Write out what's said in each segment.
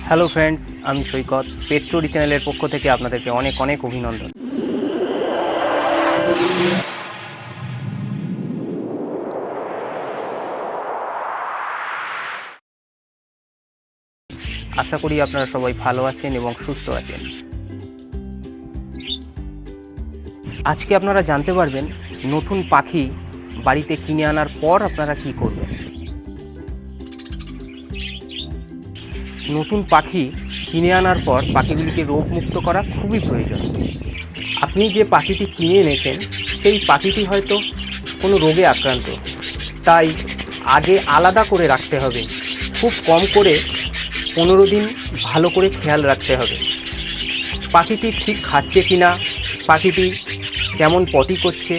Hello friends, আমি সৈকত। পেট story চ্যানেলের পক্ষ থেকে আপনাদেরকে অনেক অনেক অভিনন্দন। আশা করি আপনারা সবাই ভালো আছেন এবং সুস্থ আছেন। আজকে আপনারা জানতে পারবেন নতুন পাখি বাড়িতে কিনে আনার পর আপনারা কি করবেন। নতুন পাখি কিনে আনার পর পাখিগুলিকে রোগমুক্ত করা খুবই প্রয়োজন। আপনি যে পাখিটি কিনে এনেছেন সেই পাখিটি হয়তো কোনো রোগে আক্রান্ত, তাই আগে আলাদা করে রাখতে হবে। খুব কম করে 15 দিন ভালো করে খেয়াল রাখতে হবে পাখিটি ঠিক খাচ্ছে কিনা, পাখিটি কেমন পটি করছে,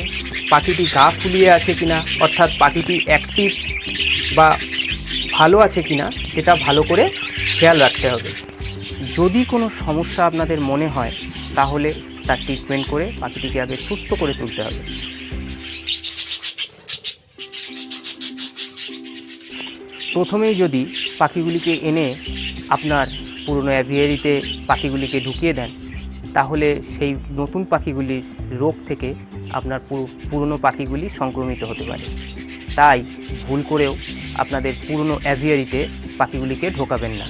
পাখিটি গা ফুলিয়ে আছে কিনা, অর্থাৎ পাখিটি অ্যাক্টিভ বা ভালো আছে কিনা সেটা ভালো করে খেয়াল রাখতে হবে। যদি কোনো সমস্যা আপনাদের মনে হয় তাহলে তার ট্রিটমেন্ট করে পাখিটিকে আগে সুস্থ করে তুলতে হবে। প্রথমেই যদি পাখিগুলিকে এনে আপনার পুরনো অ্যাভিয়ারিতে পাখিগুলিকে ঢুকিয়ে দেন তাহলে সেই নতুন পাখিগুলির রোগ থেকে আপনার পুরনো পাখিগুলি সংক্রমিত হতে পারে। তাই ভুল করেও আপনাদের পুরনো অ্যাভিয়ারিতে পাখিগুলিকে ঢোকাবেন না।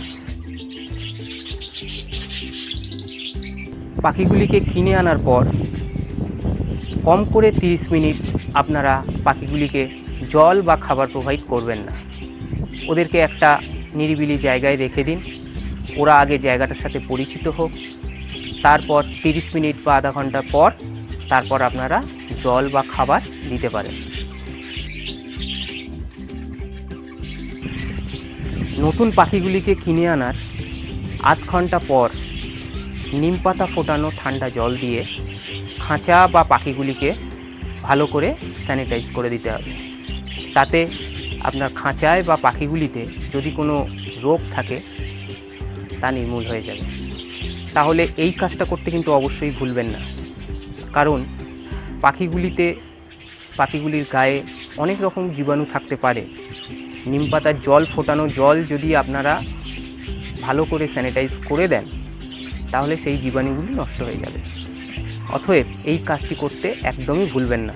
পাখিগুলিকে কিনে আনার পর কম করে 30 মিনিট আপনারা পাখিগুলিকে জল বা খাবার প্রোভাইড করবেন না। ওদেরকে একটা নিরিবিলি জায়গায় রেখে দিন, ওরা আগে জায়গাটার সাথে পরিচিত হোক, তারপর 30 মিনিট বা আধা ঘন্টা পর তারপর আপনারা জল বা খাবার দিতে পারেন। নতুন পাখিগুলিকে কিনে আনার আধ ঘন্টা পর নিম পাতা ফোটানো ঠান্ডা জল দিয়ে খাঁচা বা পাখিগুলিকে ভালো করে স্যানিটাইজ করে দিতে হবে। তাতে আপনার খাঁচায় বা পাখিগুলিতে যদি কোনো রোগ থাকে তা নির্মূল হয়ে যাবে। তাহলে এই কাজটা করতে কিন্তু অবশ্যই ভুলবেন না, কারণ পাখিগুলির গায়ে অনেক রকম জীবাণু থাকতে পারে। নিম পাতার জল ফোটানো জল যদি আপনারা ভালো করে স্যানিটাইজ করে দেন তাহলে সেই জীবাণুগুলি নষ্ট হয়ে যাবে। অতএব এই কাজটি করতে একদমই ভুলবেন না।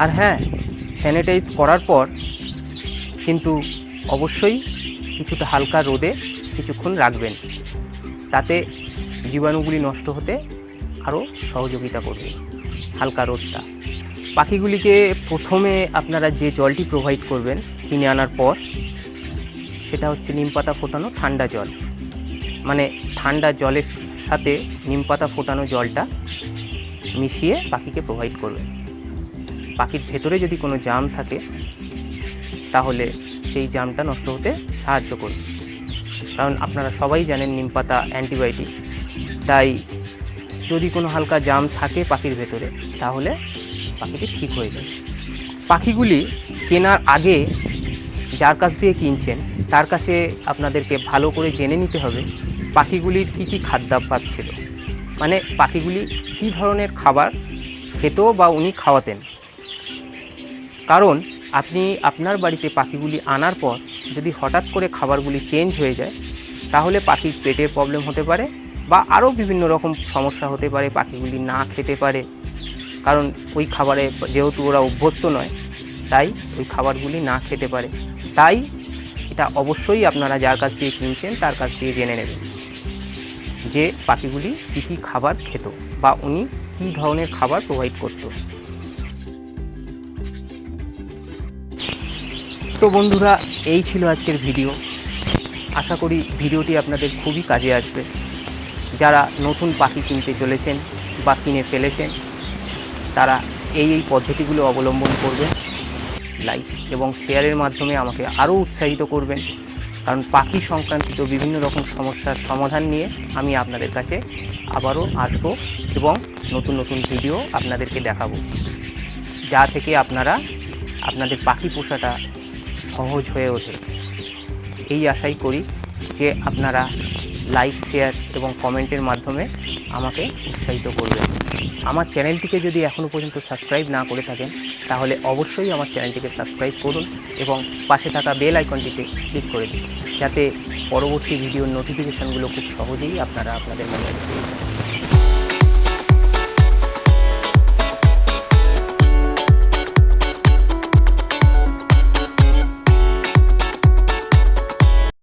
আর হ্যাঁ, স্যানিটাইজ করার পর কিন্তু অবশ্যই কিছুটা হালকা রোদে কিছুক্ষণ রাখবেন, তাতে জীবাণুগুলি নষ্ট হতে আরও সহযোগিতা করবে হালকা রোদটা। পাখিগুলিকে প্রথমে আপনারা যে জলটি প্রোভাইড করবেন কিনে আনার পর সেটা হচ্ছে নিম পাতা ফোটানো ঠান্ডা জল। মানে ঠান্ডা জলের সাথে নিম পাতা ফোটানো জলটা মিশিয়ে পাখিকে প্রোভাইড করবেন। পাখির ভেতরে যদি কোনো জাম থাকে তাহলে সেই জামটা নষ্ট হতে সাহায্য করবে, কারণ আপনারা সবাই জানেন নিম পাতা অ্যান্টিবায়োটিক। তাই যদি কোনো হালকা জাম থাকে পাখির ভেতরে তাহলে পাখিটি ঠিক হয়ে যাবে। পাখিগুলি কেনার আগে যার কাছ দিয়ে কিনছেন তার কাছে আপনাদেরকে ভালো করে জেনে নিতে হবে পাখিগুলির কী কী খাদ্যাভ্যাস ছিল, মানে পাখিগুলি কী ধরনের খাবার খেত বা উনি খাওয়াতেন। কারণ আপনি আপনার বাড়িতে পাখিগুলি আনার পর যদি হঠাৎ করে খাবারগুলি চেঞ্জ হয়ে যায় তাহলে পাখির পেটের প্রবলেম হতে পারে বা আরও বিভিন্ন রকম সমস্যা হতে পারে। পাখিগুলি না খেতে পারে, কারণ ওই খাবারে যেহেতু ওরা অভ্যস্ত নয় তাই ওই খাবারগুলি না খেতে পারে। তাই এটা অবশ্যই আপনারা যার কাছ দিয়ে কিনছেন তার কাছ দিয়ে জেনে নেবেন যে পাখিগুলি কী কী খাবার খেত বা উনি কী ধরনের খাবার প্রোভাইড করত। তো বন্ধুরা, এই ছিল আজকের ভিডিও। আশা করি ভিডিওটি আপনাদের খুবই কাজে আসবে। যারা নতুন পাখি কিনতে চলেছেন বা কিনে ফেলেছেন তারা এই পদ্ধতিগুলো অবলম্বন করবেন। লাইক এবং শেয়ারের মাধ্যমে আমাকে আরও উৎসাহিত করবেন, কারণ পাখি সংক্রান্ত বিভিন্ন রকম সমস্যার সমাধান নিয়ে আমি আপনাদের কাছে আবারও আসব এবং নতুন নতুন ভিডিও আপনাদেরকে দেখাবো, যা থেকে আপনাদের পাখি পোষাটা সহজ হয়ে ওঠে। এই আশাই করি যে আপনারা লাইক, শেয়ার এবং কমেন্টের মাধ্যমে আমাকে উৎসাহিত করবেন। আমার চ্যানেলটিকে যদি এখনও পর্যন্ত সাবস্ক্রাইব না করে থাকেন তাহলে অবশ্যই আমার চ্যানেলটিকে সাবস্ক্রাইব করুন এবং পাশে থাকা বেল আইকনটিতে ক্লিক করে দিন, যাতে পরবর্তী ভিডিওর নোটিফিকেশানগুলো খুব সহজেই আপনারা আপনাদের মোবাইলে পেয়ে যান।